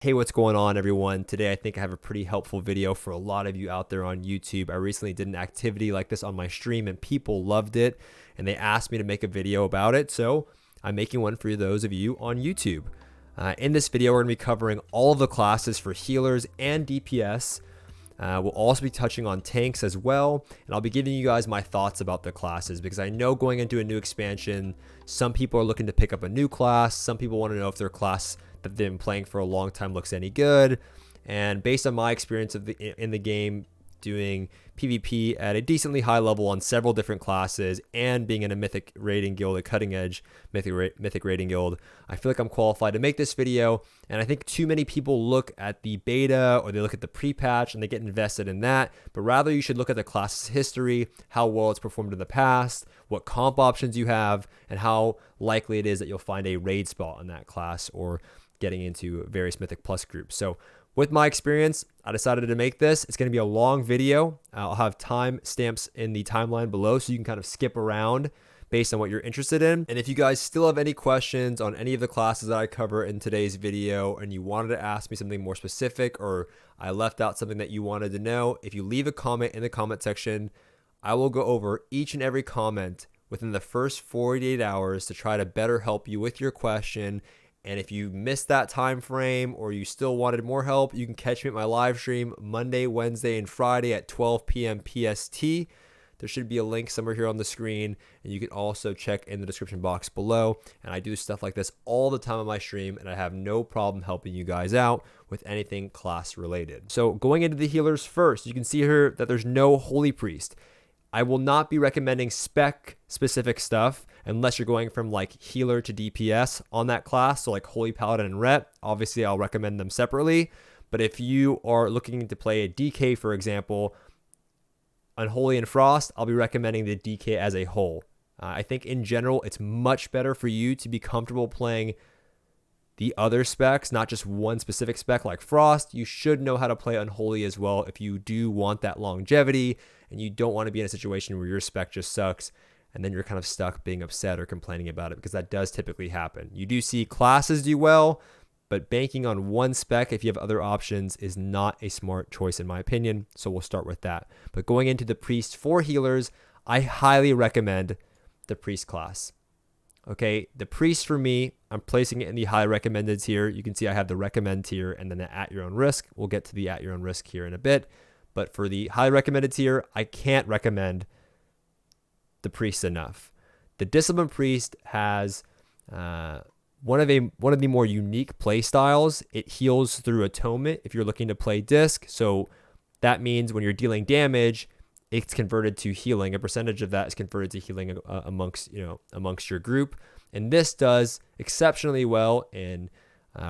Hey, what's going on, everyone? Today I think I have a pretty helpful video for a lot of you out there on YouTube. I recently did an activity like this on my stream and people loved it and they asked me to make a video about it, so I'm making one for those of you on YouTube. In this video, we're going to be covering all of the classes for healers and DPS. We'll also be touching on tanks as well, and I'll be giving you guys my thoughts about the classes because I know going into a new expansion, some people are looking to pick up a new class, some people want to know if their class that they've been playing for a long time looks any good. And based on my experience in the game, doing PvP at a decently high level on several different classes and being in a Mythic rating guild, a cutting edge Mythic rating guild, I feel like I'm qualified to make this video. And I think too many people look at the beta or they look at the pre-patch and they get invested in that, but rather you should look at the class's history, how well it's performed in the past, what comp options you have, and how likely it is that you'll find a raid spot on that class or getting into various Mythic Plus groups. So with my experience, I decided to make this. It's going to be a long video. I'll have time stamps in the timeline below so you can kind of skip around based on what you're interested in. And if you guys still have any questions on any of the classes that I cover in today's video and you wanted to ask me something more specific or I left out something that you wanted to know, if you leave a comment in the comment section, I will go over each and every comment within the first 48 hours to try to better help you with your question. And if you missed that time frame or you still wanted more help, you can catch me at my live stream Monday, Wednesday, and Friday at 12 p.m. PST. There should be a link somewhere here on the screen, and you can also check in the description box below. And I do stuff like this all the time on my stream, and I have no problem helping you guys out with anything class related. So going into the healers first, you can see here that there's no Holy Priest. I will not be recommending spec specific stuff unless you're going from like healer to DPS on that class. So like Holy Paladin and Ret, obviously I'll recommend them separately. But if you are looking to play a DK, for example, Unholy and Frost, I'll be recommending the DK as a whole. I think in general, it's much better for you to be comfortable playing the other specs, not just one specific spec like Frost. You should know how to play Unholy as well if you do want that longevity and you don't want to be in a situation where your spec just sucks and then you're kind of stuck being upset or complaining about it, because that does typically happen. You do see classes do well, but banking on one spec if you have other options is not a smart choice in my opinion, so we'll start with that. But going into the Priest for healers, I highly recommend the Priest class. Okay, the Priest for me, I'm placing it in the high recommended tier. You can see I have the recommend tier and then the at your own risk. We'll get to the at your own risk here in a bit. But for the high recommended tier, I can't recommend the Priest enough. The Discipline Priest has one of the more unique play styles. It heals through Atonement if you're looking to play Disc. So that means when you're dealing damage, it's converted to healing. A percentage of that is converted to healing amongst your group. And this does exceptionally well in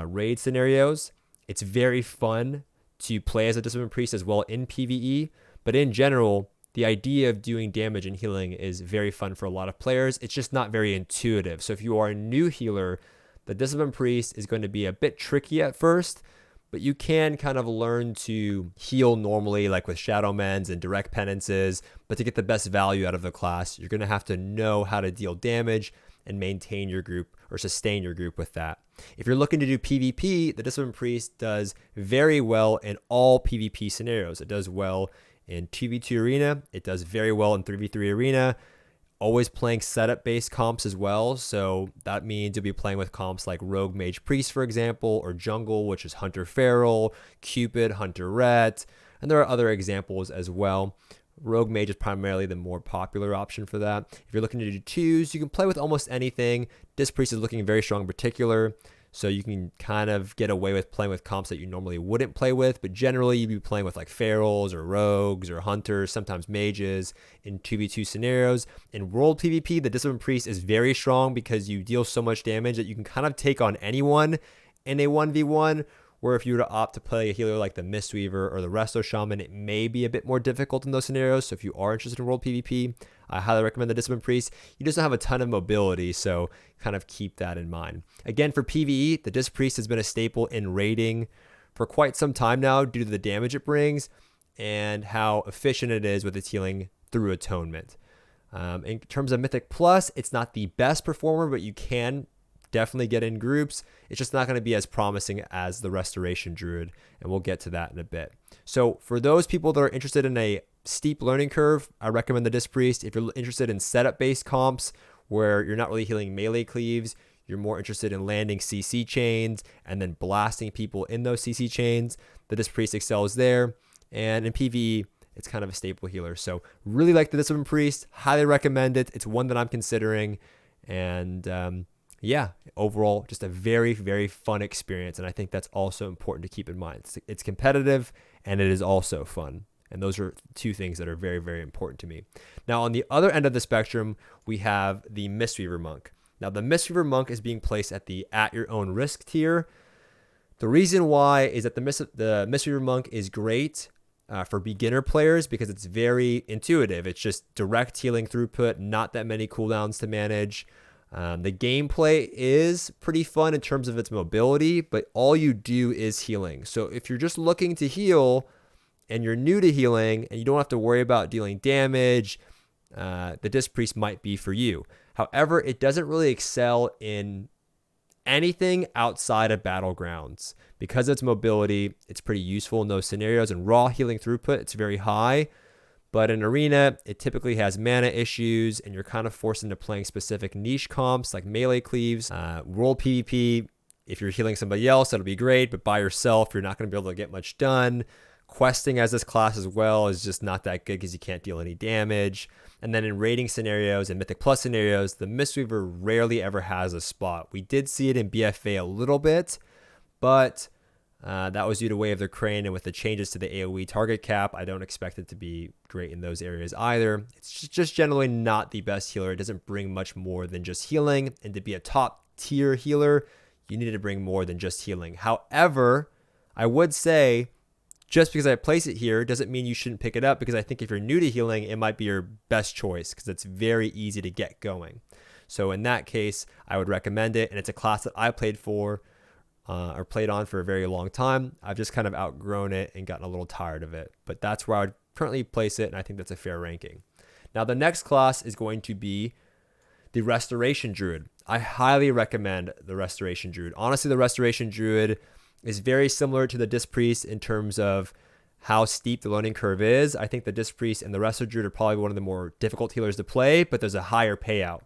raid scenarios. It's very fun to play as a Discipline Priest as well in PvE. But in general, the idea of doing damage and healing is very fun for a lot of players. It's just not very intuitive. So if you are a new healer, the Discipline Priest is going to be a bit tricky at first, but you can kind of learn to heal normally, like with Shadowlands and direct penances. But to get the best value out of the class, you're going to have to know how to deal damage and maintain your group or sustain your group with that. If you're looking to do PvP, the Discipline Priest does very well in all PvP scenarios. It does well in 2v2 arena. It does very well in 3v3 arena. Always playing setup-based comps as well. So that means you'll be playing with comps like Rogue Mage Priest, for example, or Jungle, which is Hunter Feral, Cupid, Hunter Ret, and there are other examples as well. Rogue Mage is primarily the more popular option for that. If you're looking to do twos, you can play with almost anything. Disc Priest is looking very strong in particular, so you can kind of get away with playing with comps that you normally wouldn't play with, but generally you'd be playing with like Ferals or Rogues or Hunters, sometimes Mages in 2v2 scenarios. In World PvP, the Discipline Priest is very strong because you deal so much damage that you can kind of take on anyone in a 1v1, where if you were to opt to play a healer like the Mistweaver or the Ele Shaman, it may be a bit more difficult in those scenarios. So if you are interested in World PvP, I highly recommend the Discipline Priest. You just don't have a ton of mobility, so kind of keep that in mind. Again, for PvE, the Disc Priest has been a staple in raiding for quite some time now due to the damage it brings and how efficient it is with its healing through Atonement. In terms of Mythic Plus, it's not the best performer, but you can definitely get in groups. It's just not going to be as promising as the Restoration Druid, and we'll get to that in a bit. So for those people that are interested in a steep learning curve, I recommend the Disc Priest. If you're interested in setup-based comps where you're not really healing melee cleaves, you're more interested in landing CC chains and then blasting people in those CC chains, the Disc Priest excels there. And in PvE, it's kind of a staple healer. So really like the Discipline Priest, highly recommend it. It's one that I'm considering. And yeah, overall, just a very, very fun experience. And I think that's also important to keep in mind. It's competitive and it is also fun. And those are two things that are very, very important to me. Now, on the other end of the spectrum, we have the Mistweaver Monk. Now, the Mistweaver Monk is being placed at the at your own risk tier. The reason why is that the Mistweaver Monk is great for beginner players because it's very intuitive. It's just direct healing throughput, not that many cooldowns to manage. The gameplay is pretty fun in terms of its mobility, but all you do is healing. So if you're just looking to heal and you're new to healing and you don't have to worry about dealing damage, the Disc Priest might be for you. However, it doesn't really excel in anything outside of battlegrounds. Because of its mobility, it's pretty useful in those scenarios. And raw healing throughput, it's very high. But in arena, it typically has mana issues, and you're kind of forced into playing specific niche comps like melee cleaves. World PvP, if you're healing somebody else, that'll be great. But by yourself, you're not going to be able to get much done. Questing as this class as well is just not that good because you can't deal any damage. And then in raiding scenarios and Mythic Plus scenarios, the Mistweaver rarely ever has a spot. We did see it in BFA a little bit, but that was due to Way of the Crane, and with the changes to the AoE target cap, I don't expect it to be great in those areas either. It's just generally not the best healer. It doesn't bring much more than just healing, and to be a top tier healer, you need to bring more than just healing. However, I would say just because I place it here doesn't mean you shouldn't pick it up, because I think if you're new to healing, it might be your best choice because it's very easy to get going. So in that case, I would recommend it, and it's a class that I played for or played on for a very long time. I've just kind of outgrown it and gotten a little tired of it, but that's where I would currently place it, and I think that's a fair ranking. Now, the next class is going to be the Restoration Druid. I highly recommend the Restoration Druid. Honestly, the Restoration Druid is very similar to the Disc Priest in terms of how steep the learning curve is. I think the Disc Priest and the Resto Druid are probably one of the more difficult healers to play, but there's a higher payout.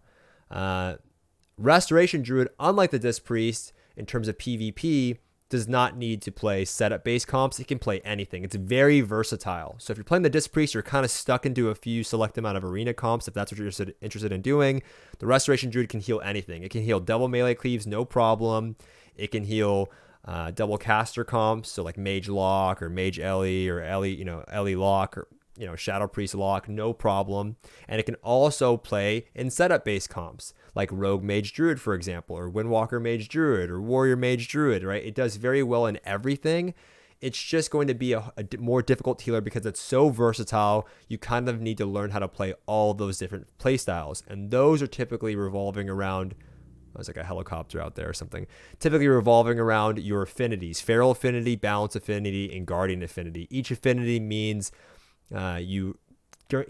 Restoration Druid, unlike the Disc Priest, in terms of PvP, does not need to play setup-based comps. It can play anything. It's very versatile. So if you're playing the Disc Priest, you're kind of stuck into a few select amount of arena comps if that's what you're interested in doing. The Restoration Druid can heal anything. It can heal double melee cleaves, no problem. It can heal double caster comps, so like Mage Lock or Mage Ele or Ele Lock or Shadow Priest Lock, no problem. And it can also play in setup-based comps, like Rogue Mage Druid, for example, or Windwalker Mage Druid, or Warrior Mage Druid, right? It does very well in everything. It's just going to be a more difficult healer because it's so versatile. You kind of need to learn how to play all those different play styles. And those are typically revolving around, there's like a helicopter out there or something, typically revolving around your affinities: Feral Affinity, Balance Affinity, and Guardian Affinity. Each affinity means you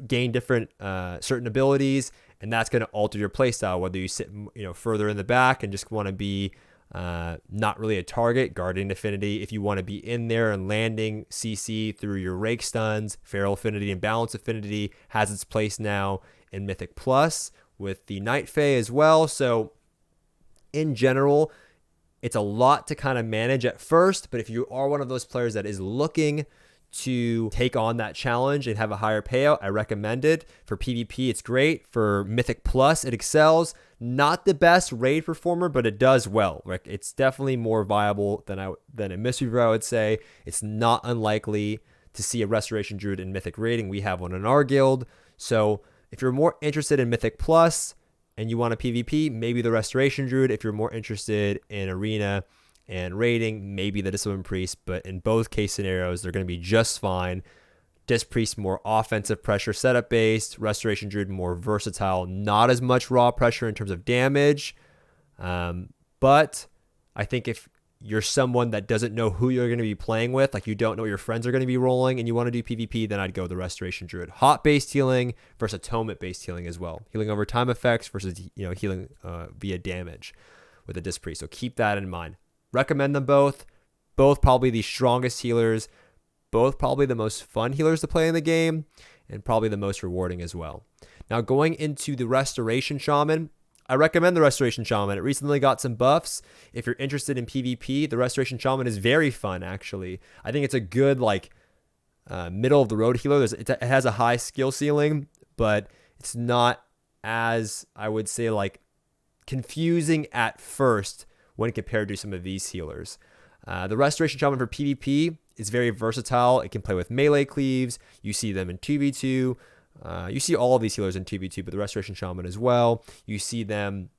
gain different certain abilities, and that's going to alter your playstyle. Whether you sit further in the back and just want to be not really a target, Guardian Affinity. If you want to be in there and landing CC through your rake stuns, Feral Affinity and Balance Affinity has its place now in Mythic Plus with the Night Fae as well. So in general, it's a lot to kind of manage at first, but if you are one of those players that is looking to take on that challenge and have a higher payout, I recommend it. For PvP, it's great. For Mythic Plus, it excels. Not the best raid performer, but it does well. Like, it's definitely more viable than a Mistweaver, I would say. It's not unlikely to see a Restoration Druid in Mythic raiding. We have one in our guild. So if you're more interested in Mythic Plus and you want a PvP, maybe the Restoration Druid. If you're more interested in arena and raiding, maybe the Discipline Priest, but in both case scenarios, they're going to be just fine. Disc Priest more offensive pressure setup based, Restoration Druid more versatile, not as much raw pressure in terms of damage. But I think if you're someone that doesn't know who you're going to be playing with, like you don't know what your friends are going to be rolling and you want to do PvP, then I'd go the Restoration Druid. Hot based healing versus atonement based healing as well. Healing over time effects versus healing via damage. with a Disc Priest. So keep that in mind. Recommend them both. Both probably the strongest healers. Both probably the most fun healers to play in the game, and probably the most rewarding as well. Now going into the Restoration Shaman, I recommend the Restoration Shaman. It recently got some buffs. If you're interested in PvP, the Restoration Shaman is very fun, actually. I think it's a good, like, middle of the road healer. It has a high skill ceiling, but it's not as, I would say, like, confusing at first when compared to some of these healers. The Restoration Shaman for PvP is very versatile. It can play with melee cleaves. You see them in 2v2. You see all of these healers in 2v2, but the Restoration Shaman as well. You see them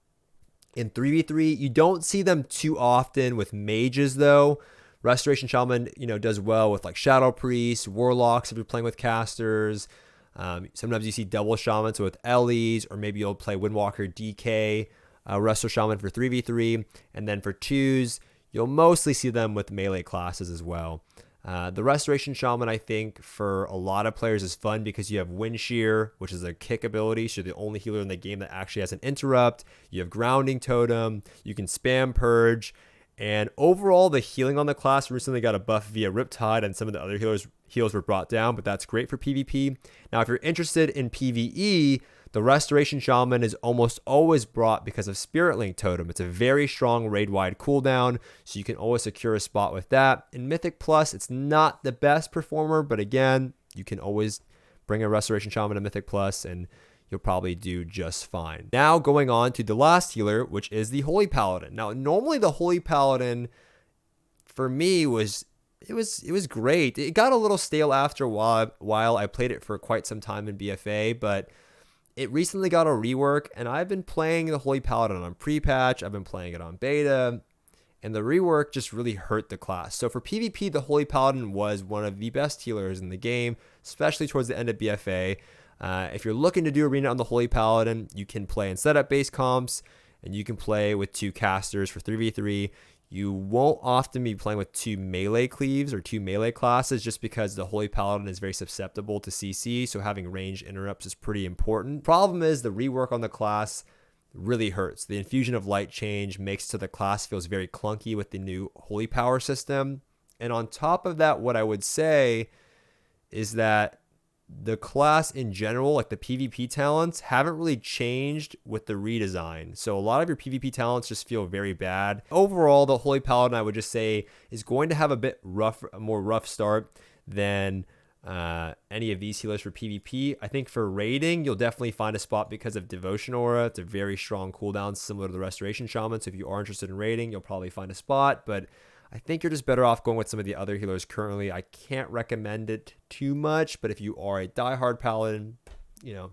in 3v3. You don't see them too often with mages, though. Restoration Shaman, does well with like Shadow Priests, Warlocks if you're playing with casters. Sometimes you see double Shamans, so with Eles, or maybe you'll play Windwalker DK, Resto Shaman for 3v3. And then for 2s, you'll mostly see them with melee classes as well. The Restoration Shaman, I think, for a lot of players is fun because you have Wind Shear, which is a kick ability. So you're the only healer in the game that actually has an interrupt. You have Grounding Totem. You can spam Purge. And overall, the healing on the class recently got a buff via Riptide, and some of the other heals were brought down, but that's great for PvP. Now, if you're interested in PvE, the Restoration Shaman is almost always brought because of Spirit Link Totem. It's a very strong raid-wide cooldown, so you can always secure a spot with that. In Mythic Plus, it's not the best performer, but again, you can always bring a Restoration Shaman to Mythic Plus, and you'll probably do just fine. Now going on to the last healer, which is the Holy Paladin. Now, normally the Holy Paladin, for me, was great. It got a little stale after a while. I played it for quite some time in BFA, but it recently got a rework, and I've been playing the Holy Paladin on pre-patch. I've been playing it on beta, and the rework just really hurt the class. So for PvP, the Holy Paladin was one of the best healers in the game, especially towards the end of BFA. If you're looking to do arena on the Holy Paladin, you can play in setup-based comps, and you can play with 2 casters for 3v3. You won't often be playing with 2 melee cleaves or 2 melee classes just because the Holy Paladin is very susceptible to CC, so having range interrupts is pretty important. Problem is the rework on the class really hurts. The infusion of light change makes so the class feels very clunky with the new Holy Power system. And on top of that, what I would say is that the class in general, like the PvP talents, haven't really changed with the redesign. So a lot of your PvP talents just feel very bad. Overall, the Holy Paladin, I would just say, is going to have a more rough start than any of these healers for PvP. I think for raiding, you'll definitely find a spot because of Devotion Aura. It's a very strong cooldown, similar to the Restoration Shaman. So if you are interested in raiding, you'll probably find a spot. But I think you're just better off going with some of the other healers currently. I can't recommend it too much, but if you are a diehard paladin,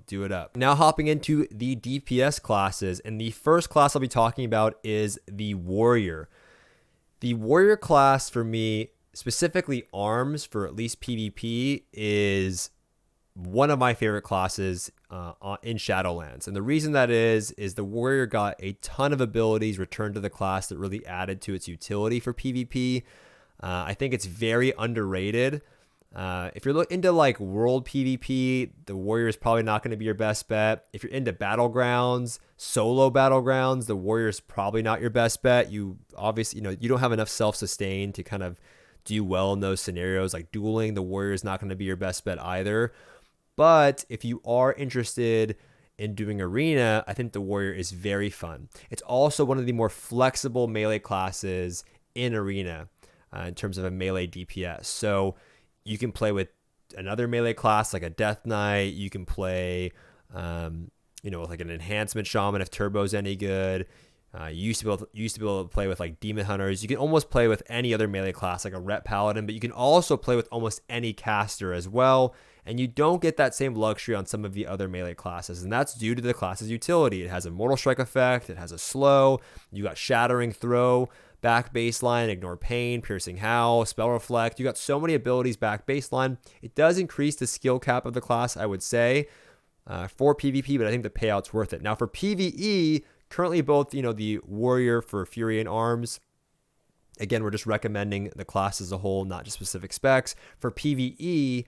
do it up. Now hopping into the DPS classes, and the first class I'll be talking about is the Warrior. The Warrior class for me, specifically arms for at least PvP, is one of my favorite classes in Shadowlands. And the reason that is the Warrior got a ton of abilities returned to the class that really added to its utility for PvP. I think it's very underrated. If you're into like world PvP, the Warrior is probably not going to be your best bet. If you're into battlegrounds, solo battlegrounds, the Warrior is probably not your best bet. You obviously, you don't have enough self-sustain to kind of do well in those scenarios. Like dueling, the Warrior is not going to be your best bet either. But if you are interested in doing arena, I think the Warrior is very fun. It's also one of the more flexible melee classes in arena in terms of a melee DPS. So you can play with another melee class like a Death Knight. You can play, with like an Enhancement Shaman if Turbo's any good. You used to be able to play with like Demon Hunters. You can almost play with any other melee class like a Ret Paladin, but you can also play with almost any caster as well. And you don't get that same luxury on some of the other melee classes, and that's due to the class's utility. It has a Mortal Strike effect, it has a slow, you got Shattering Throw, back baseline, Ignore Pain, Piercing Howl, Spell Reflect. You got so many abilities back baseline. It does increase the skill cap of the class, I would say, for PvP, but I think the payout's worth it. Now for PvE, currently both, the Warrior for Fury and Arms, again, we're just recommending the class as a whole, not just specific specs. For PvE,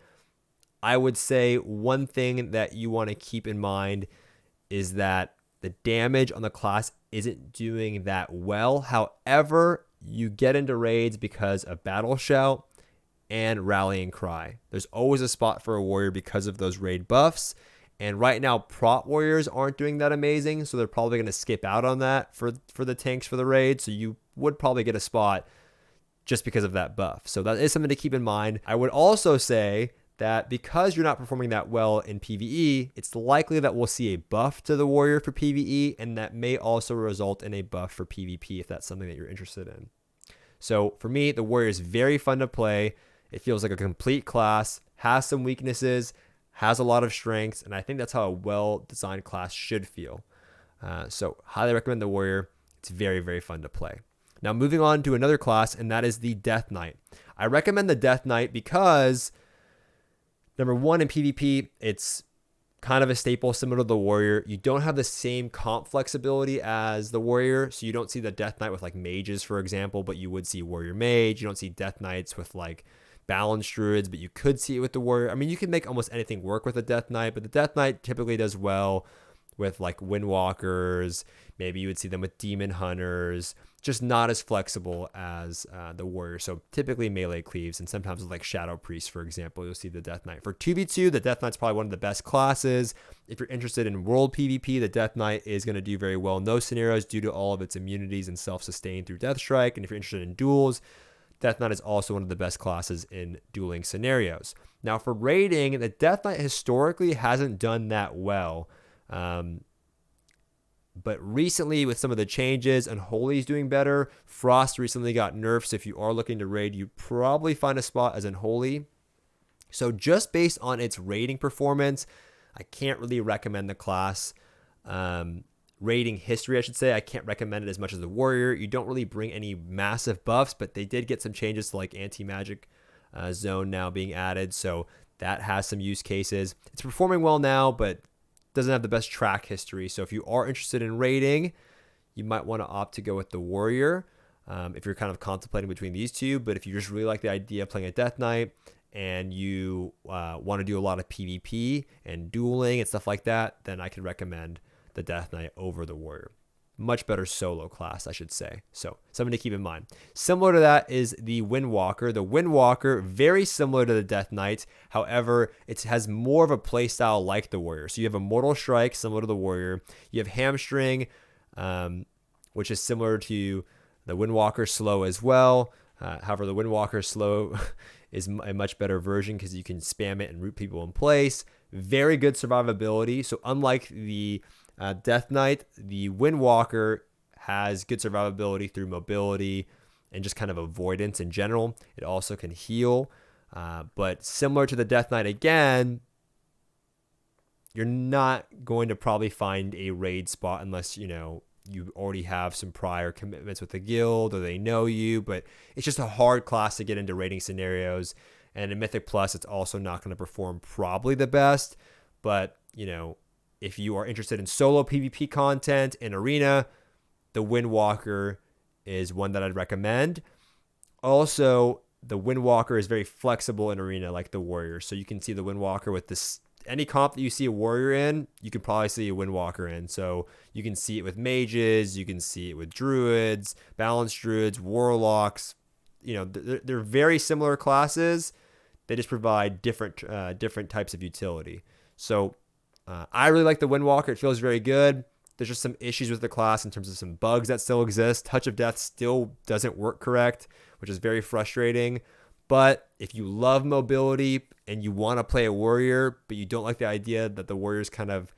I would say one thing that you want to keep in mind is that The damage on the class isn't doing that well. However, you get into raids because of Battle Shout and Rallying Cry. There's always a spot for a warrior because of those raid buffs. And right now, prot warriors aren't doing that amazing, so they're probably going to skip out on that for the tanks for the raid. So you would probably get a spot just because of that buff. So that is something to keep in mind. I would also say that because you're not performing that well in PvE, it's likely that we'll see a buff to the warrior for PvE, and that may also result in a buff for PvP if that's something that you're interested in. So for me, the warrior is very fun to play. It feels like a complete class, has some weaknesses, has a lot of strengths, and I think that's how a well-designed class should feel. So highly recommend the warrior. It's very, very fun to play. Now moving on to another class, and that is the Death Knight. I recommend the Death Knight because number one, in PvP, it's kind of a staple similar to the warrior. You don't have the same comp flexibility as the warrior, so you don't see the Death Knight with like mages, for example, but you would see warrior mage. You don't see Death Knights with like balanced druids, but you could see it with the warrior. I mean, you can make almost anything work with a Death Knight, but the Death Knight typically does well with like Windwalkers. Maybe you would see them with Demon Hunters, just not as flexible as the warrior. So typically melee cleaves, and sometimes with like Shadow Priest, for example, you'll see the Death Knight. For 2v2, the Death Knight's probably one of the best classes. If you're interested in world PvP, the Death Knight is going to do very well in those scenarios due to all of its immunities and self-sustain through Death Strike. And if you're interested in duels, Death Knight is also one of the best classes in dueling scenarios. Now for raiding, the Death Knight historically hasn't done that well. But recently with some of the changes, Unholy is doing better. Frost recently got nerfed, so if you are looking to raid, you probably find a spot as Unholy. So just based on its raiding performance, I can't really recommend the class. Raiding history, I should say, I can't recommend it as much as the warrior. You don't really bring any massive buffs, but they did get some changes to like anti-magic zone now being added, so that has some use cases. It's performing well now, but doesn't have the best track history. So if you are interested in raiding, you might want to opt to go with the warrior if you're kind of contemplating between these two. But if you just really like the idea of playing a Death Knight and you want to do a lot of PvP and dueling and stuff like that, then I can recommend the Death Knight over the warrior. Much better solo class, I should say. So something to keep in mind. Similar to that is the Windwalker. The Windwalker, very similar to the Death Knight. However, it has more of a playstyle like the warrior. So you have Immortal Strike, similar to the warrior. You have Hamstring, which is similar to the Windwalker Slow as well. However, the Windwalker Slow is a much better version because you can spam it and root people in place. Very good survivability. So unlike the Death Knight, the Windwalker has good survivability through mobility and just kind of avoidance in general. It also can heal, but similar to the Death Knight again, you're not going to probably find a raid spot unless, you know, you already have some prior commitments with the guild or they know you, but it's just a hard class to get into raiding scenarios. And in Mythic Plus, it's also not going to perform probably the best, but, you know, if you are interested in solo PvP content in Arena, the Windwalker is one that I'd recommend. Also, the Windwalker is very flexible in Arena like the Warrior. So you can see the Windwalker with this, any comp that you see a Warrior in, you can probably see a Windwalker in. So you can see it with Mages, you can see it with Druids, Balanced Druids, Warlocks. You know, they're very similar classes. They just provide different types of utility. So I really like the Windwalker. It feels very good. There's just some issues with the class in terms of some bugs that still exist. Touch of Death still doesn't work correct, which is very frustrating. But if you love mobility and you want to play a warrior, but you don't like the idea that the warrior is kind of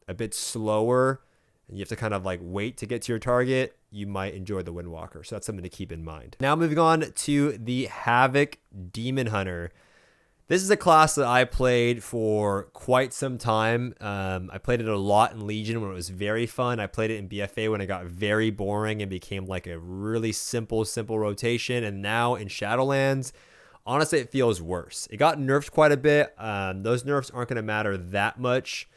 a bit slower and you have to kind of like wait to get to your target, you might enjoy the Windwalker. So that's something to keep in mind. Now moving on to the Havoc Demon Hunter. This is a class that I played for quite some time. I played it a lot in Legion when it was very fun. I played it in BFA when it got very boring and became like a really simple rotation. And now in Shadowlands, honestly, it feels worse. It got nerfed quite a bit. Those nerfs aren't going to matter that much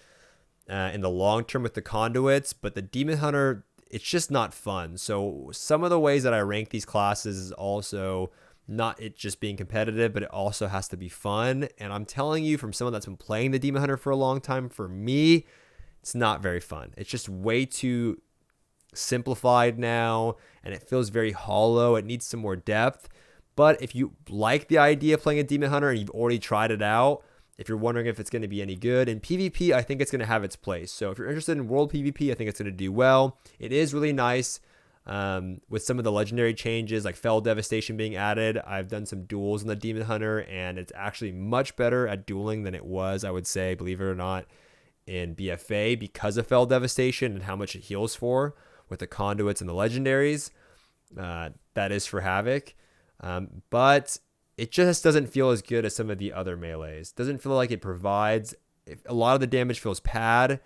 in the long term with the conduits, but the Demon Hunter, it's just not fun. So some of the ways that I rank these classes is also not it just being competitive, but it also has to be fun. And I'm telling you, from someone that's been playing the Demon Hunter for a long time, for me, It's not very fun. It's just way too simplified now, and it feels very hollow. It needs some more depth. But if you like the idea of playing a Demon Hunter and you've already tried it out, if you're wondering if it's going to be any good, in PvP, I think it's going to have its place. So if you're interested in world PvP, I think it's going to do well. It is really nice with some of the legendary changes like Fell Devastation being added. I've done some duels in the Demon Hunter, and it's actually much better at dueling than it was, I would say, believe it or not, in BFA because of Fell Devastation and how much it heals for with the conduits and the legendaries. That is for Havoc. But it just doesn't feel as good as some of the other melees. Doesn't feel like it provides. A lot of the damage feels pad.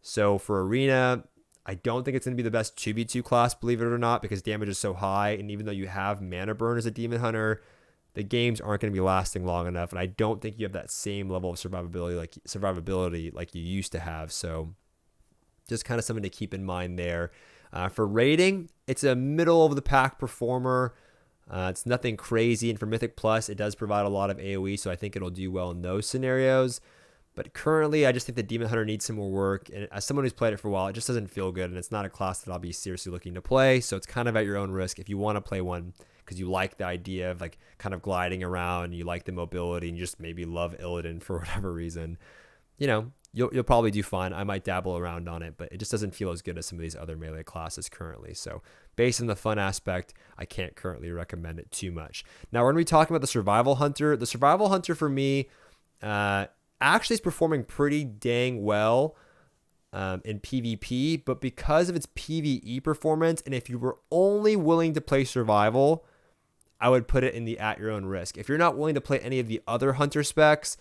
So for Arena, I don't think it's going to be the best 2v2 class, believe it or not, because damage is so high. And even though you have mana burn as a Demon Hunter, the games aren't going to be lasting long enough. And I don't think you have that same level of survivability like you used to have. So just kind of something to keep in mind there. For rating, it's a middle of the pack performer. It's nothing crazy, and for Mythic Plus, it does provide a lot of AoE, so I think it'll do well in those scenarios. But currently, I just think the Demon Hunter needs some more work, and as someone who's played it for a while, it just doesn't feel good, and it's not a class that I'll be seriously looking to play, so it's kind of at your own risk if you want to play one because you like the idea of like kind of gliding around, you like the mobility, and you just maybe love Illidan for whatever reason. You know, you'll probably do fine. I might dabble around on it, but it just doesn't feel as good as some of these other melee classes currently. So based on the fun aspect, I can't currently recommend it too much. Now we're going to be talking about the Survival Hunter. The Survival Hunter for me actually is performing pretty dang well in PvP, but because of its PvE performance, and if you were only willing to play Survival, I would put it in the at your own risk. If you're not willing to play any of the other Hunter specs,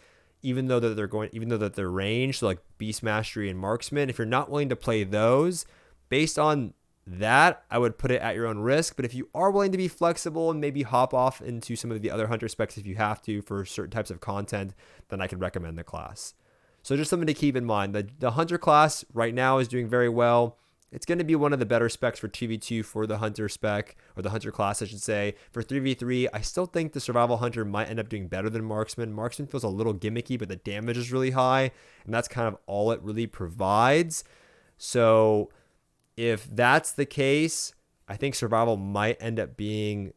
even though that they're ranged, so like Beast Mastery and Marksman, if you're not willing to play those, based on that, I would put it at your own risk. But if you are willing to be flexible and maybe hop off into some of the other Hunter specs if you have to for certain types of content, then I could recommend the class. So just something to keep in mind. The Hunter class right now is doing very well. It's going to be one of the better specs for 2v2 for the Hunter spec, or the Hunter class, I should say. For 3v3, I still think the Survival Hunter might end up doing better than Marksman. Marksman feels a little gimmicky, but the damage is really high, and that's kind of all it really provides. So if that's the case, I think Survival might end up being,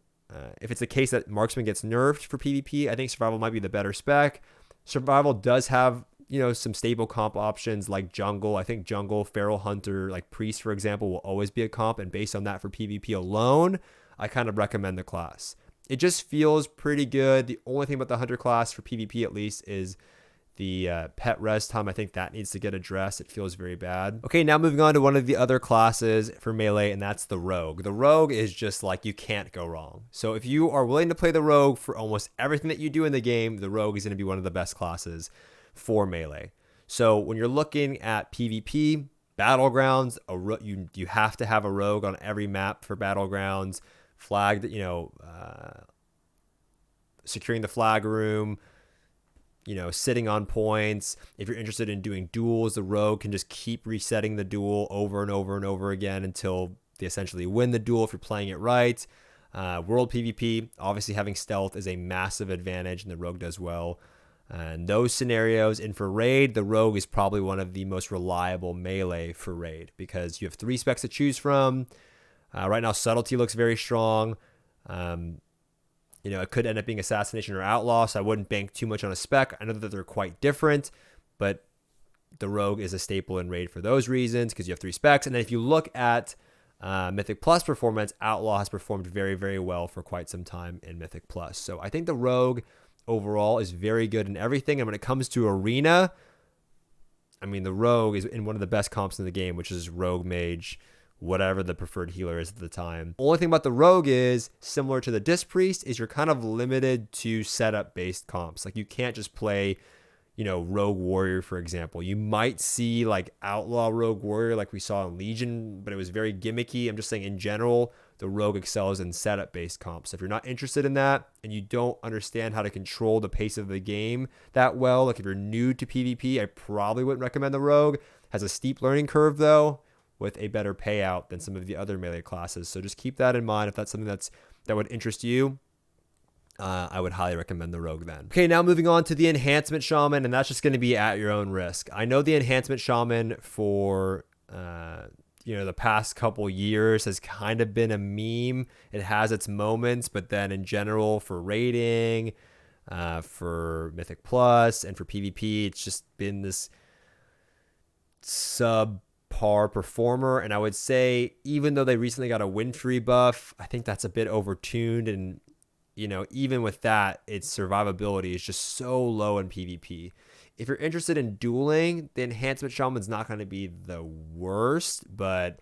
if it's the case that Marksman gets nerfed for PvP, I think Survival might be the better spec. Survival does have, you know, some stable comp options like Jungle. I think Jungle, Feral Hunter, like Priest, for example, will always be a comp. And based on that for PvP alone, I kind of recommend the class. It just feels pretty good. The only thing about the Hunter class for PvP at least is the pet res time. I think that needs to get addressed. It feels very bad. Okay, now moving on to one of the other classes for Melee, and that's the Rogue. The Rogue is just like, you can't go wrong. So if you are willing to play the Rogue for almost everything that you do in the game, the Rogue is going to be one of the best classes for Melee. So when you're looking at PvP, Battlegrounds, you have to have a Rogue on every map for Battlegrounds. Flag, securing the flag room, sitting on points. If you're interested in doing duels, the Rogue can just keep resetting the duel over and over and over again until they essentially win the duel if you're playing it right. World PvP, obviously having stealth is a massive advantage, and the Rogue does well. And those scenarios, and for raid, the Rogue is probably one of the most reliable melee for raid because you have 3 specs to choose from. Right now, subtlety looks very strong. It could end up being assassination or outlaw, so I wouldn't bank too much on a spec. I know that they're quite different, but the Rogue is a staple in raid for those reasons because you have 3 specs. And then if you look at Mythic Plus performance, outlaw has performed very, very well for quite some time in Mythic Plus. So I think the Rogue overall is very good in everything. And when it comes to arena, I mean, the Rogue is in one of the best comps in the game, which is Rogue Mage, whatever the preferred healer is at the time. Only thing about the Rogue is, similar to the Disc Priest, is you're kind of limited to setup based comps. Like you can't just play, Rogue Warrior, for example. You might see like Outlaw Rogue Warrior like we saw in Legion, but it was very gimmicky. I'm just saying in general, the Rogue excels in setup based comps. So if you're not interested in that and you don't understand how to control the pace of the game that well, like if you're new to PvP, I probably wouldn't recommend the Rogue. Has a steep learning curve though, with a better payout than some of the other melee classes. So just keep that in mind if that's something that would interest you. I would highly recommend the Rogue then. Okay, now moving on to the Enhancement Shaman, and that's just going to be at your own risk. I know the Enhancement Shaman for the past couple years has kind of been a meme. It has its moments, but then in general for raiding, for Mythic Plus, and for PvP, it's just been this subpar performer. And I would say, even though they recently got a Wintry buff, I think that's a bit overtuned, and even with that, its survivability is just so low in PvP. If you're interested in dueling, the Enhancement Shaman's not going to be the worst, but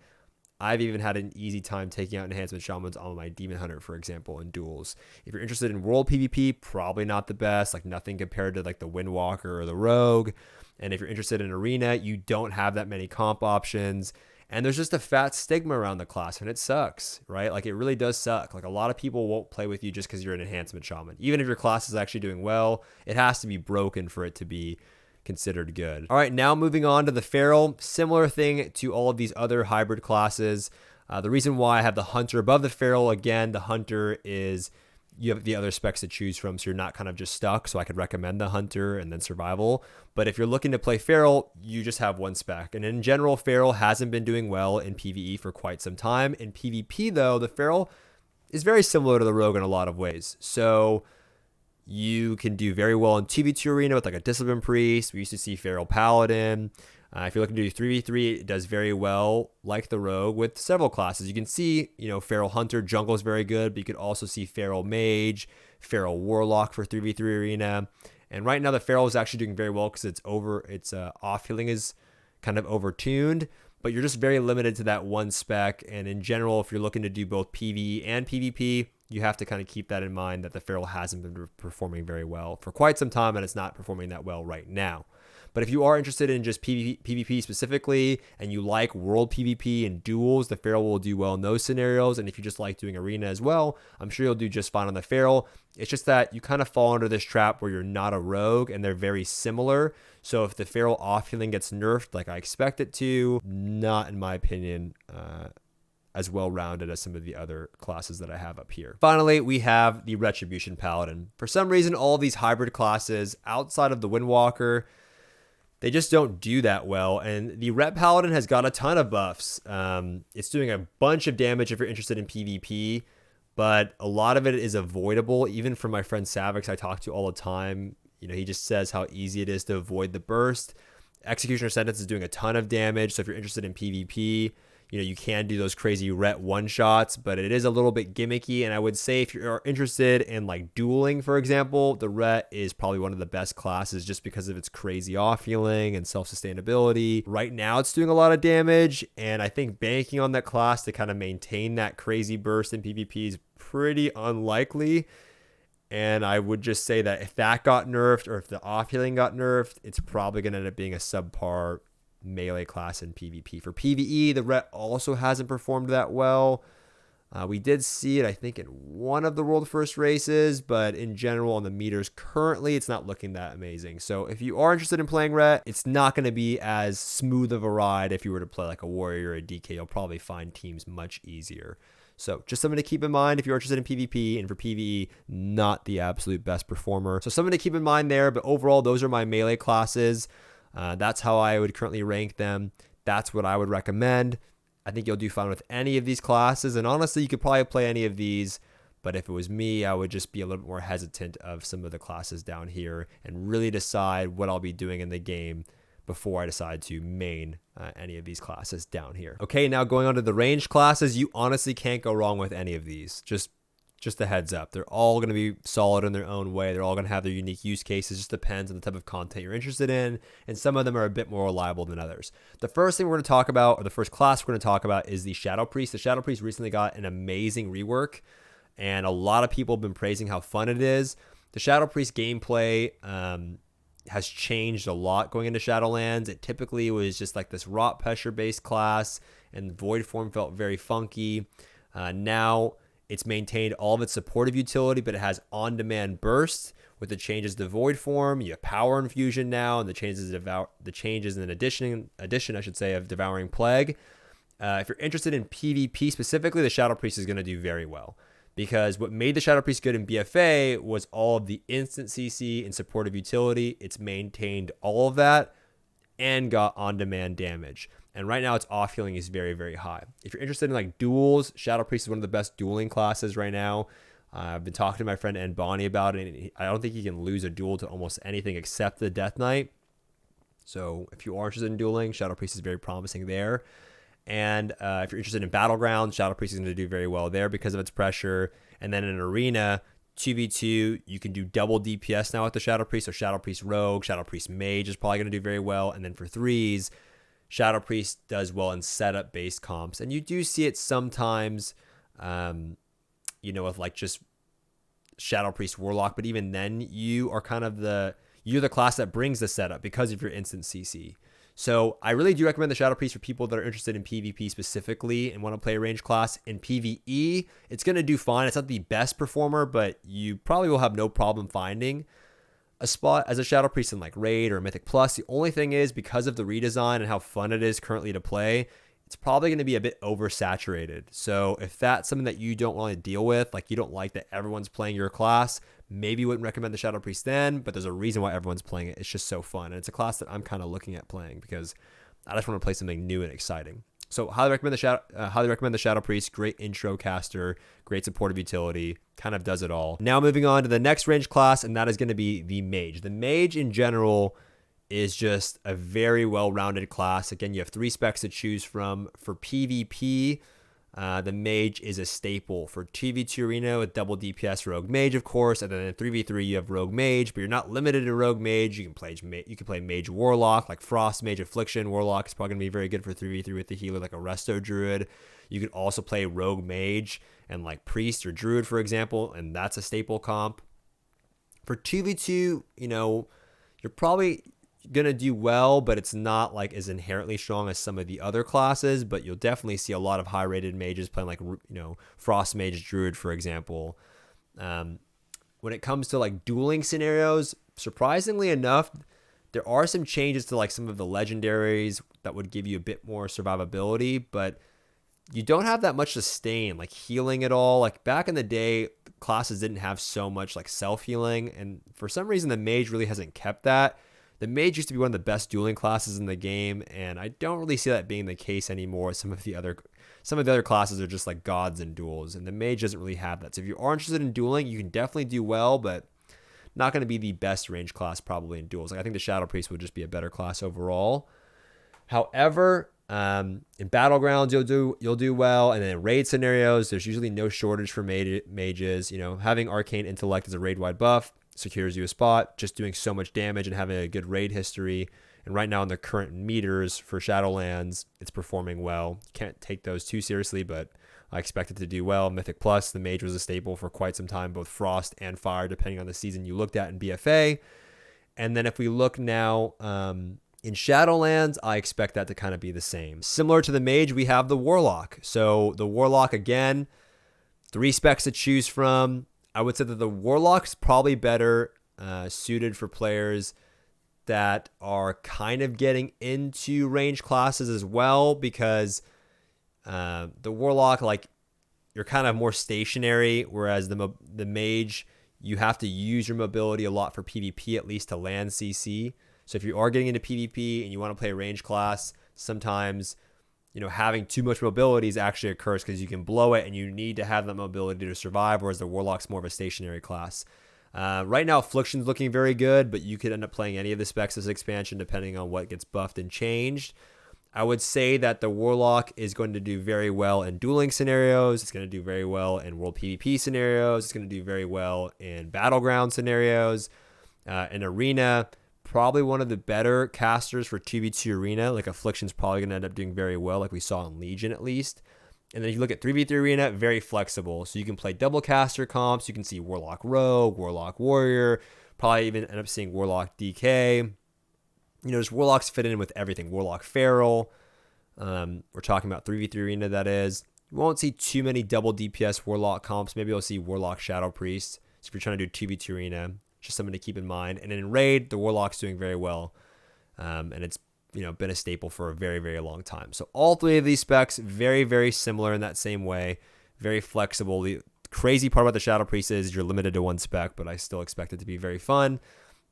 I've even had an easy time taking out Enhancement Shamans on my Demon Hunter, for example, in duels. If you're interested in world PvP, probably not the best, like nothing compared to like the Windwalker or the Rogue. And if you're interested in arena, you don't have that many comp options. And there's just a fat stigma around the class, and it sucks, right? Like, it really does suck. Like, a lot of people won't play with you just because you're an Enhancement Shaman. Even if your class is actually doing well, it has to be broken for it to be considered good. All right, now moving on to the Feral. Similar thing to all of these other hybrid classes. The reason why I have the Hunter above the Feral, again, the Hunter is you have the other specs to choose from, so you're not kind of just stuck. So I could recommend the Hunter and then Survival. But if you're looking to play Feral, you just have one spec. And in general, Feral hasn't been doing well in PvE for quite some time. In PvP, though, the Feral is very similar to the Rogue in a lot of ways. So you can do very well in 2v2 arena with like a Discipline Priest. We used to see Feral Paladin. If you're looking to do 3v3, it does very well, like the Rogue, with several classes. You can see, Feral Hunter, Jungle is very good, but you could also see Feral Mage, Feral Warlock for 3v3 arena. And right now, the Feral is actually doing very well because its off healing is kind of overtuned, but you're just very limited to that one spec. And in general, if you're looking to do both PvE and PvP, you have to kind of keep that in mind, that the Feral hasn't been performing very well for quite some time, and it's not performing that well right now. But if you are interested in just PvP specifically, and you like world PvP and duels, the Feral will do well in those scenarios. And if you just like doing arena as well, I'm sure you'll do just fine on the Feral. It's just that you kind of fall under this trap where you're not a Rogue, and they're very similar. So if the Feral off healing gets nerfed like I expect it to, not in my opinion as well-rounded as some of the other classes that I have up here. Finally, we have the Retribution Paladin. For some reason, all of these hybrid classes outside of the Windwalker, they just don't do that well. And the Ret Paladin has got a ton of buffs. It's doing a bunch of damage if you're interested in PvP, but a lot of it is avoidable. Even from my friend Savix I talk to all the time, he just says how easy it is to avoid the burst. Executioner Sentence is doing a ton of damage. So if you're interested in PvP, you can do those crazy Ret one-shots, but it is a little bit gimmicky. And I would say if you're interested in like dueling, for example, the Ret is probably one of the best classes just because of its crazy off-healing and self-sustainability. Right now, it's doing a lot of damage, and I think banking on that class to kind of maintain that crazy burst in PvP is pretty unlikely. And I would just say that if that got nerfed, or if the off-healing got nerfed, it's probably going to end up being a subpar melee class in PvP. For PvE, the Ret also hasn't performed that well. We did see it, I think, in one of the World First races, but in general on the meters currently, it's not looking that amazing. So if you are interested in playing Ret, it's not going to be as smooth of a ride. If you were to play like a Warrior or a DK, you'll probably find teams much easier. So just something to keep in mind if you're interested in PvP, and for PvE, not the absolute best performer. So something to keep in mind there, but overall, those are my melee classes. That's how I would currently rank them. That's what I would recommend. I think you'll do fine with any of these classes. And honestly, you could probably play any of these. But if it was me, I would just be a little bit more hesitant of some of the classes down here and really decide what I'll be doing in the game before I decide to main any of these classes down here. Okay, now going on to the ranged classes, you honestly can't go wrong with any of these. Just a heads up. They're all going to be solid in their own way. They're all going to have their unique use cases. It just depends on the type of content you're interested in. And some of them are a bit more reliable than others. The first thing we're going to talk about, or the first class we're going to talk about, is the Shadow Priest. The Shadow Priest recently got an amazing rework, and a lot of people have been praising how fun it is. The Shadow Priest gameplay has changed a lot going into Shadowlands. It typically was just like this rot pressure based class, and Void Form felt very funky. Now it's maintained all of its supportive utility, but it has on-demand bursts with the changes to Void Form. You have Power Infusion now, and the changes in addition, I should say, of Devouring Plague. If you're interested in PvP specifically, the Shadow Priest is going to do very well. because what made the Shadow Priest good in BFA was all of the instant CC and supportive utility. It's maintained all of that and got on-demand damage. And right now its off healing is very, very high. If you're interested in like duels, Shadow Priest is one of the best dueling classes right now. I've been talking to my friend N Bonnie about it, and I don't think he can lose a duel to almost anything except the Death Knight. So if you are interested in dueling, Shadow Priest is very promising there. And if you're interested in Battleground, Shadow Priest is going to do very well there because of its pressure. And then in an arena, 2v2, you can do double DPS now with the Shadow Priest. So Shadow Priest Rogue, Shadow Priest Mage is probably going to do very well. And then for threes, Shadow Priest does well in setup-based comps. And you do see it sometimes, with like just Shadow Priest Warlock. But even then, you are kind of you're the class that brings the setup because of your instant CC. So I really do recommend the Shadow Priest for people that are interested in PvP specifically and want to play a range class. In PvE, it's going to do fine. It's not the best performer, but you probably will have no problem finding a spot as a Shadow Priest in like Raid or Mythic Plus. The only thing is, because of the redesign and how fun it is currently to play, it's probably going to be a bit oversaturated. So if that's something that you don't want to deal with, like you don't like that everyone's playing your class, maybe you wouldn't recommend the Shadow Priest then, but there's a reason why everyone's playing it. It's just so fun. And it's a class that I'm kind of looking at playing because I just want to play something new and exciting. So highly recommend the Shadow Priest. Great intro caster, great supportive utility, kind of does it all. Now moving on to the next range class, and that is going to be the Mage. The Mage in general is just a very well-rounded class. Again, you have 3 specs to choose from. For PvP, the Mage is a staple. For 2v2 arena with double DPS Rogue Mage, of course, and then in 3v3 you have Rogue Mage, but you're not limited to Rogue Mage. You can play Mage Warlock, like Frost Mage Affliction. Warlock is probably going to be very good for 3v3 with the healer, like a Resto Druid. You can also play Rogue Mage and like Priest or Druid, for example, and that's a staple comp. For 2v2, you're probably gonna do well, but it's not like as inherently strong as some of the other classes. But you'll definitely see a lot of high rated mages playing like Frost Mage Druid, for example. When it comes to like dueling scenarios, surprisingly enough, there are some changes to like some of the legendaries that would give you a bit more survivability, but you don't have that much sustain, like healing at all. Like back in the day, classes didn't have so much like self-healing, and for some reason the Mage really hasn't kept that. The Mage used to be one of the best dueling classes in the game, and I don't really see that being the case anymore. Some of the other classes are just like gods in duels, and the Mage doesn't really have that. So if you are interested in dueling, you can definitely do well, but not going to be the best range class probably in duels. Like I think the Shadow Priest would just be a better class overall. However, in Battlegrounds you'll do well, and then in raid scenarios there's usually no shortage for mages. Having Arcane Intellect as a raid wide buff secures you a spot, just doing so much damage and having a good raid history. And right now in the current meters for Shadowlands, it's performing well. You can't take those too seriously, but I expect it to do well. Mythic Plus, the Mage was a staple for quite some time, both Frost and Fire, depending on the season you looked at in BFA. And then if we look now in Shadowlands, I expect that to kind of be the same. Similar to the Mage, we have the Warlock. So the Warlock, again, 3 specs to choose from. I would say that the Warlock's probably better suited for players that are kind of getting into range classes as well, because the Warlock, like, you're kind of more stationary, whereas the Mage, you have to use your mobility a lot for PvP, at least to land CC. So if you are getting into PvP and you want to play a range class, sometimes having too much mobility is actually a curse, because you can blow it and you need to have that mobility to survive, whereas the Warlock's more of a stationary class. Right now, Affliction's looking very good, but you could end up playing any of the specs this expansion depending on what gets buffed and changed. I would say that the Warlock is going to do very well in dueling scenarios. It's going to do very well in World PvP scenarios. It's going to do very well in Battleground scenarios. In Arena, probably one of the better casters for 2v2 arena. Like Affliction's probably going to end up doing very well, like we saw in Legion at least. And then if you look at 3v3 arena, very flexible. So you can play double caster comps. You can see Warlock Rogue, Warlock Warrior, probably even end up seeing Warlock DK. Just Warlocks fit in with everything. Warlock Feral. We're talking about 3v3 arena, that is. You won't see too many double DPS Warlock comps. Maybe you'll see Warlock Shadow Priest. So if you're trying to do 2v2 arena, just something to keep in mind. And in Raid, the Warlock's doing very well. And it's been a staple for a very, very long time. So all 3 of these specs, very, very similar in that same way. Very flexible. The crazy part about the Shadow Priest is you're limited to one spec, but I still expect it to be very fun.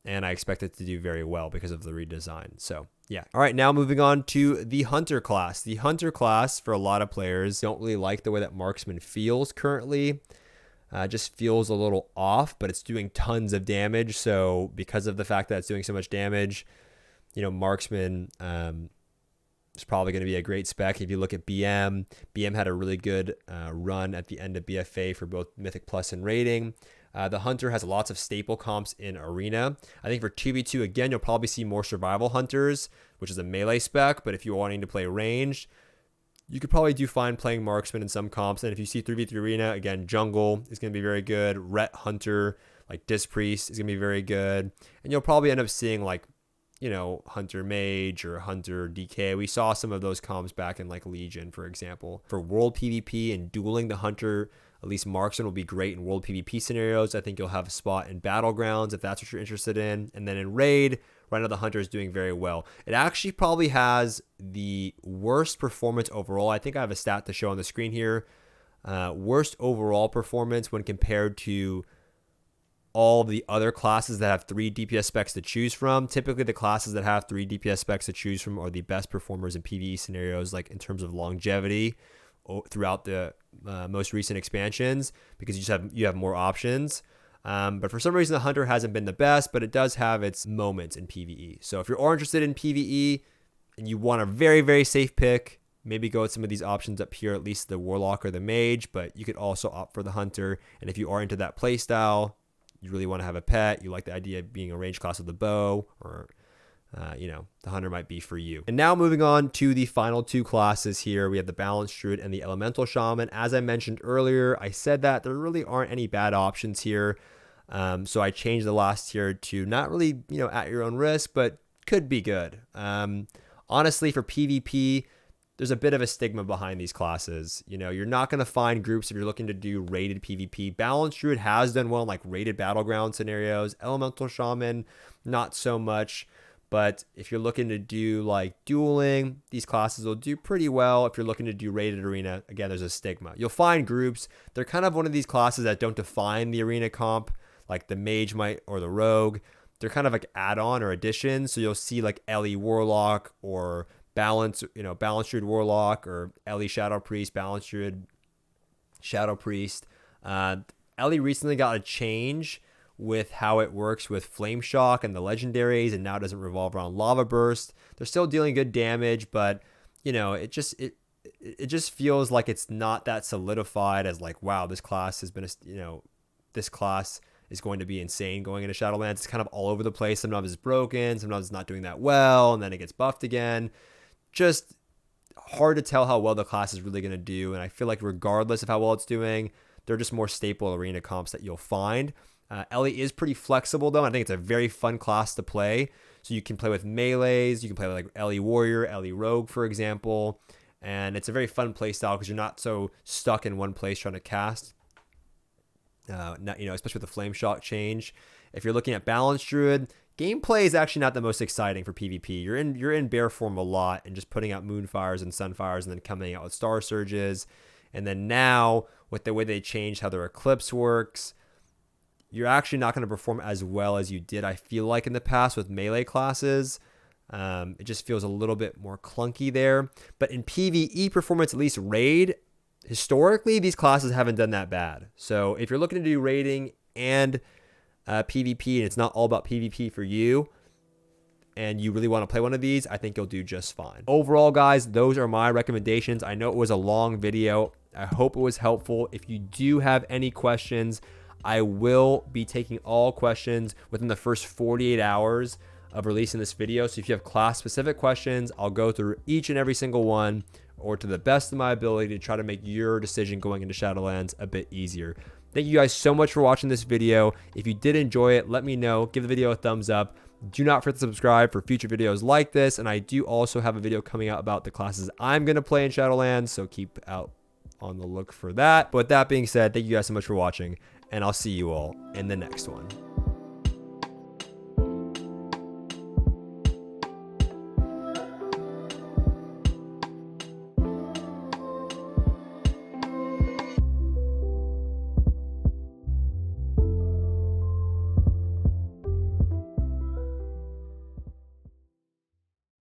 And I expect it to do very well because of the redesign. So yeah. All right, now moving on to the Hunter class. The Hunter class, for a lot of players, don't really like the way that Marksman feels currently. Just feels a little off, but it's doing tons of damage. So because of the fact that it's doing so much damage, you know, Marksman is probably going to be a great spec. If you look at BM had a really good run at the end of BFA for both Mythic Plus and Rating. The Hunter has lots of staple comps in Arena. I think for 2v2, again, you'll probably see more Survival Hunters, which is a melee spec. But if you're wanting to play ranged, you could probably do fine playing Marksman in some comps. And if you see 3v3 Arena, again, Jungle is going to be very good. Ret Hunter, like Disc Priest, is going to be very good. And you'll probably end up seeing, like, you know, Hunter Mage or Hunter DK. We saw some of those comps back in, like, Legion, for example. For World PvP and dueling, the Hunter, at least Marksman, will be great in World PvP scenarios. I think you'll have a spot in Battlegrounds if that's what you're interested in. And then in Raid, right now the Hunter is doing very well. It actually probably has the worst performance overall. I think I have a stat to show on the screen here. Worst overall performance when compared to all the other classes that have 3 DPS specs to choose from. Typically, the classes that have 3 DPS specs to choose from are the best performers in PvE scenarios, like in terms of longevity throughout the most recent expansions, because you have more options. But for some reason, the Hunter hasn't been the best, but it does have its moments in PvE. So if you're all interested in PvE and you want a very, very safe pick, maybe go with some of these options up here, at least the Warlock or the Mage, but you could also opt for the Hunter. And if you are into that playstyle, you really want to have a pet, you like the idea of being a range class with the bow, or you know, the Hunter might be for you. And now moving on to the final 2 classes here, we have the Balanced Druid and the Elemental Shaman. As I mentioned earlier, I said that there really aren't any bad options here. So I changed the last tier to not really, you know, at your own risk, but could be good. Honestly, for PvP, there's a bit of a stigma behind these classes. You know, you're not going to find groups if you're looking to do rated PvP. Balanced Druid has done well in like rated Battleground scenarios. Elemental Shaman, not so much. But if you're looking to do like dueling, these classes will do pretty well. If you're looking to do rated arena, again, there's a stigma. You'll find groups, they're kind of one of these classes that don't define the arena comp, like the Mage might or the Rogue. They're kind of like add-on or additions. So you'll see like Ele Warlock or Balanced Druid Warlock, or Ele Shadow Priest, Balanced Druid Shadow Priest. Ele recently got a change with how it works with Flame Shock and the legendaries, and now it doesn't revolve around Lava Burst. They're still dealing good damage, but you know, it just feels like it's not that solidified as like, wow, this class has been this class is going to be insane going into Shadowlands. It's kind of all over the place. Sometimes it's broken, sometimes it's not doing that well, and then it gets buffed again. Just hard to tell how well the class is really going to do, and I feel like regardless of how well it's doing, they're just more staple arena comps that you'll find. Ele is pretty flexible though. I think it's a very fun class to play. So you can play with melees, you can play with like Ele Warrior, Ele Rogue, for example. And it's a very fun play style because you're not so stuck in one place trying to cast. Especially with the Flame Shock change. If you're looking at Balanced Druid, gameplay is actually not the most exciting for PvP. You're in bear form a lot and just putting out Moonfires and Sunfires and then coming out with Star Surges. And then now, with the way they changed how their Eclipse works, you're actually not going to perform as well as you did, I feel like, in the past with melee classes. It just feels a little bit more clunky there. But in PvE performance, at least raid, historically, these classes haven't done that bad. So if you're looking to do raiding and PvP, and it's not all about PvP for you, and you really want to play one of these, I think you'll do just fine. Overall, guys, those are my recommendations. I know it was a long video. I hope it was helpful. If you do have any questions, I will be taking all questions within the first 48 hours of releasing this video. So if you have class-specific questions, I'll go through each and every single one, or to the best of my ability, to try to make your decision going into Shadowlands a bit easier. Thank you guys so much for watching this video. If you did enjoy it, let me know. Give the video a thumbs up. Do not forget to subscribe for future videos like this. And I do also have a video coming out about the classes I'm going to play in Shadowlands, so keep out on the look for that. But with that being said, thank you guys so much for watching, and I'll see you all in the next one.